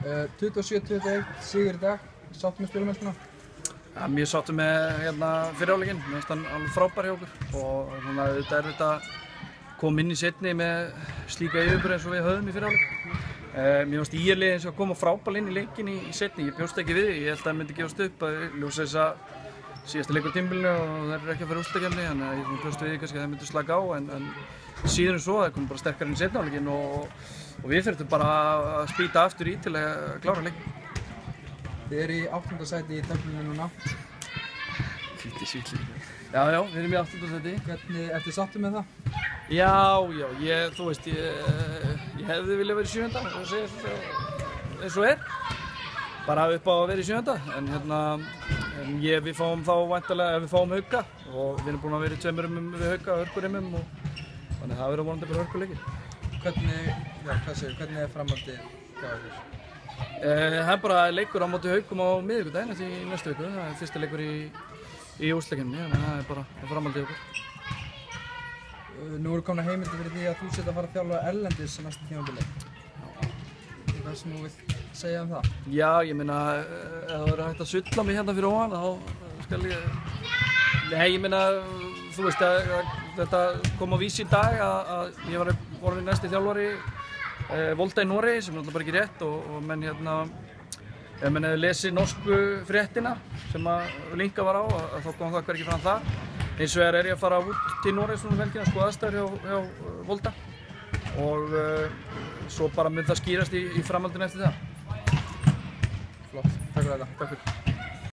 27-21 sigur í dag, sáttu með spilumennskuna? Ja, mjög sáttu með fyrri hálfleikinn, mér finnst hann alveg frábær hjá okkur og svona auðvitað er erfitt að koma inn í seinni með slíka yfirburði eins og við höfðum í fyrri hálfleik. Mér finnst ÍR-liðið eins og að koma frábærlega inn í leikinn í seinni, ég bjóst ekki við því, ég held að það myndi gefast upp að ljósa þess að síðasta leikur á tímabilinu og þeir eru ekki að fara í úrslitakeppni, þannig að ég bjóst við kannski að þeir myndu slaka á en síður en svo, það kom bara sterkar inn í seinni hálfleikinn og við þurftum bara að spýta aftur í til að klára leikinn. Þið eru í 8. sæti í töflunni núna. Svíti. Já, við erum í 8. sæti. Hvernig ertu sáttur með það? Já, þú veist, ég hefði viljað vera í 7. eins og er. Bara upp á að vera í 7. En við fáum þá væntanlega, ef við fáum Hauka og við erum búin að vera í 2 við Hauka og hörkurimum og þannig að það verður vonandi bara hörkuleikir. Hvernig er framhaldið hjá ykkur? Það er bara leikur á móti Haukum á miðvikudaginn eftir í næstu viku. Það er fyrsti leikur í úrslitakeppninni, þannig að það er bara framhaldið okkur. Nú eru komna heimildir fyrir því að þú sért að fara að þjálfa erlendis á næsta tímabili. Hvað sem þú vilt segja um það? Já, ég meina, ef það verður hægt að sulla mig hérna fyrir ofan, þá skal ég... Nei, ég meina, þú veist að þetta kom á vísi í dag að ég var orðinn næsti þjálfari Volta í Noregi, sem er náttúrulega bara ekki rétt og menn ef menn hefði lesið norsku fréttina sem að linka var á, þá kom það hvergi fram það. Hins vegar er ég að fara út til Noregs núna helgina að skoða aðstæður hjá Volta og svo bara mun það skýrast í framhaldinu eftir það. Flott, takk fyrir þetta. Takk fyrir.